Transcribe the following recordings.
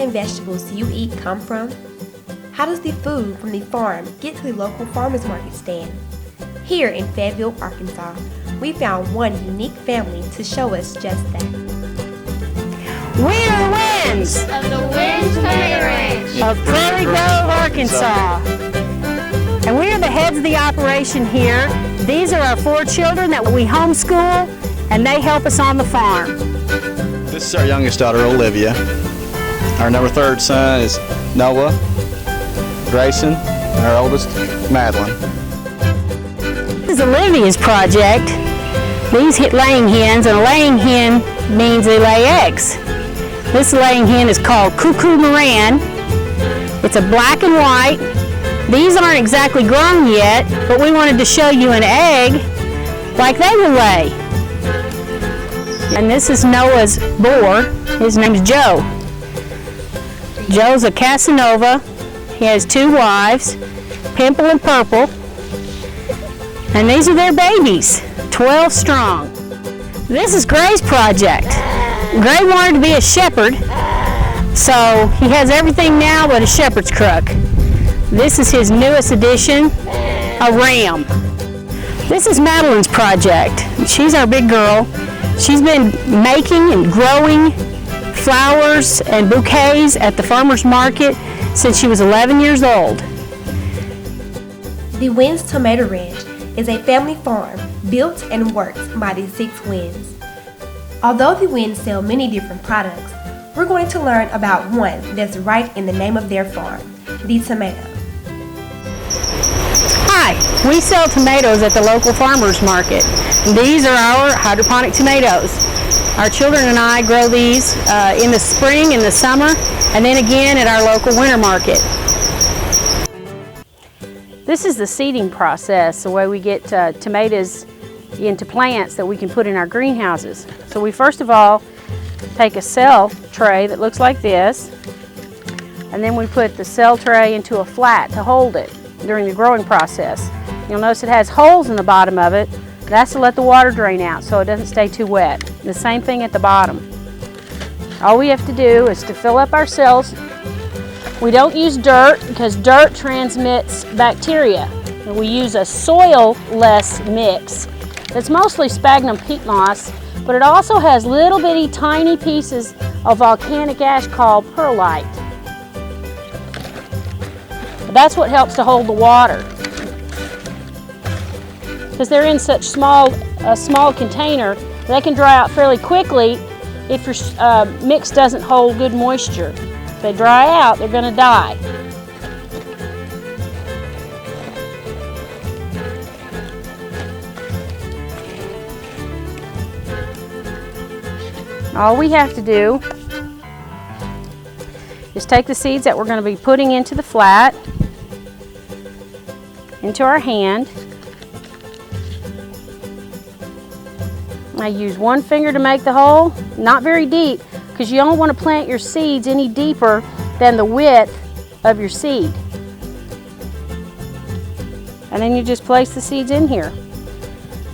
and vegetables do you eat come from? How does the food from the farm get to the local farmers market stand? Here in Fayetteville, Arkansas, we found one unique family to show us just that. We are the Winds of the Winds Tomato Ranch of Prairie Grove, Arkansas. And we are the heads of the operation here. These are our 4 children that we homeschool, and they help us on the farm. This is our youngest daughter, Olivia. Our number 3rd son is Noah, Grayson, and our oldest, Madeline. This is Olivia's project. These laying hens, and a laying hen means they lay eggs. This laying hen is called Cuckoo Moran. It's a black and white. These aren't exactly grown yet, but we wanted to show you an egg like they will lay. And this is Noah's boar. His name's Joe. Joe's a Casanova. He has 2 wives, Pimple and Purple. And these are their babies, 12 strong. This is Gray's project. Gray wanted to be a shepherd, so he has everything now but a shepherd's crook. This is his newest addition, a ram. This is Madeline's project. She's our big girl. She's been making and growing flowers and bouquets at the farmers market since she was 11 years old. The Winds Tomato Ranch is a family farm built and worked by the 6 Winds. Although the Winds sell many different products, we're going to learn about one that's right in the name of their farm, the tomato. Hi, we sell tomatoes at the local farmers market. These are our hydroponic tomatoes. Our children and I grow these in the spring, in the summer, and then again at our local winter market. This is the seeding process, the way we get tomatoes into plants that we can put in our greenhouses. So we first of all take a cell tray that looks like this, and then we put the cell tray into a flat to hold it during the growing process. You'll notice it has holes in the bottom of it. That's to let the water drain out so it doesn't stay too wet. The same thing at the bottom. All we have to do is to fill up our cells. We don't use dirt because dirt transmits bacteria. And we use a soil-less mix that's mostly sphagnum peat moss, but it also has little bitty tiny pieces of volcanic ash called perlite. That's what helps to hold the water. Because they're in such a small container, they can dry out fairly quickly if your mix doesn't hold good moisture. If they dry out, they're going to die. All we have to do is take the seeds that we're going to be putting into the flat, into our hand. I use one finger to make the hole, not very deep, because you don't want to plant your seeds any deeper than the width of your seed. And then you just place the seeds in here.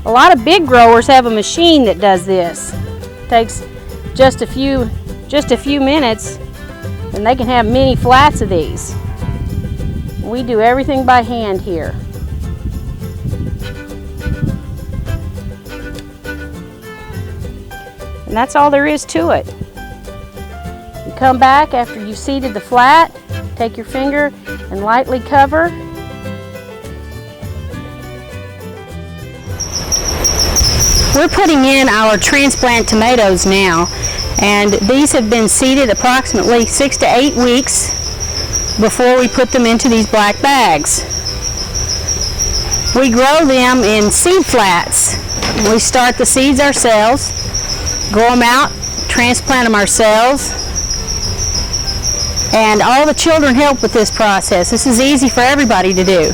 A lot of big growers have a machine that does this. It takes just a few minutes, and they can have many flats of these. We do everything by hand here. And that's all there is to it. You come back after you've seeded the flat, take your finger and lightly cover. We're putting in our transplant tomatoes now, and these have been seeded approximately 6 to 8 weeks before we put them into these black bags. We grow them in seed flats. We start the seeds ourselves, grow them out, transplant them ourselves, and all the children help with this process. This is easy for everybody to do.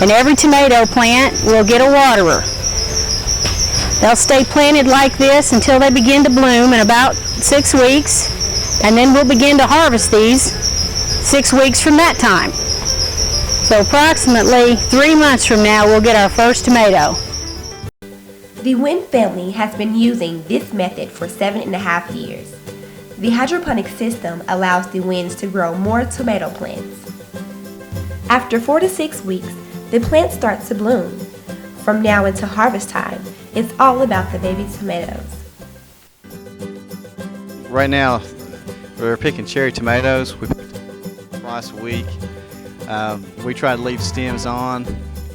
And every tomato plant will get a waterer. They'll stay planted like this until they begin to bloom in about 6 weeks, and then we'll begin to harvest these 6 weeks from that time. So approximately 3 months from now, we'll get our first tomato. The Wind family has been using this method for 7.5 years. The hydroponic system allows the winds to grow more tomato plants. After 4 to 6 weeks, the plant starts to bloom. From now until harvest time, it's all about the baby tomatoes. Right now, we're picking cherry tomatoes. We pick twice a week. We try to leave stems on.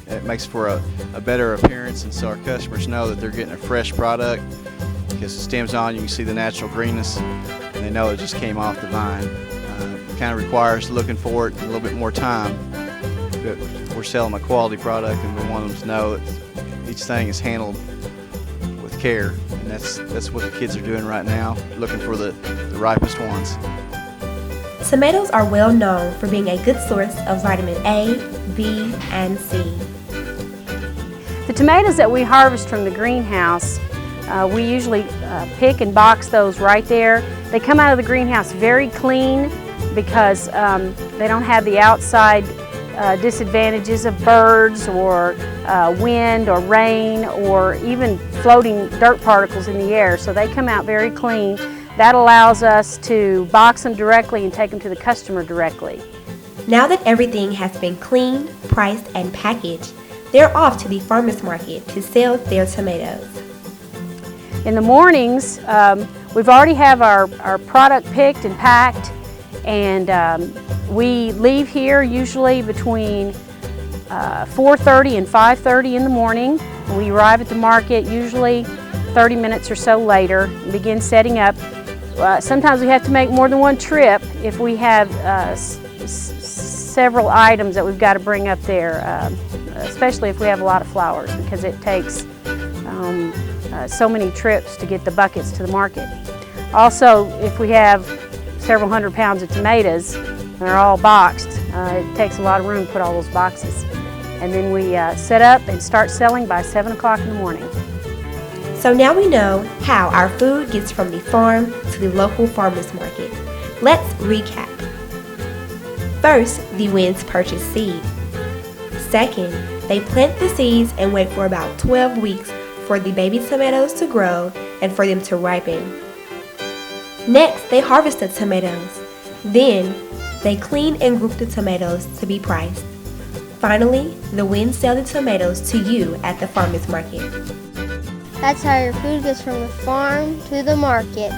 It makes for a better appearance, and so our customers know that they're getting a fresh product. Because the stem's on, you can see the natural greenness, and they know it just came off the vine. It kind of requires looking for it a little bit more time. But we're selling a quality product, and we want them to know that each thing is handled with care, and that's what the kids are doing right now, looking for the ripest ones. Tomatoes are well known for being a good source of vitamin A, B, and C. The tomatoes that we harvest from the greenhouse, we usually pick and box those right there. They come out of the greenhouse very clean because they don't have the outside disadvantages of birds or wind or rain or even floating dirt particles in the air, so they come out very clean. That allows us to box them directly and take them to the customer directly. Now that everything has been cleaned, priced, and packaged, they're off to the farmers market to sell their tomatoes. In the mornings, we've already have our product picked and packed, and we leave here usually between 4:30 and 5:30 in the morning. We arrive at the market usually 30 minutes or so later and begin setting up. Sometimes we have to make more than one trip if we have several items that we've got to bring up there, especially if we have a lot of flowers, because it takes so many trips to get the buckets to the market. Also, if we have several hundred pounds of tomatoes, and they're all boxed, it takes a lot of room to put all those boxes. And then we set up and start selling by 7 o'clock in the morning. So now we know how our food gets from the farm to the local farmers market. Let's recap. First, the winds purchase seed. Second, they plant the seeds and wait for about 12 weeks for the baby tomatoes to grow and for them to ripen. Next, they harvest the tomatoes. Then, they clean and group the tomatoes to be priced. Finally, the winds sell the tomatoes to you at the farmers market. That's how your food gets from the farm to the market.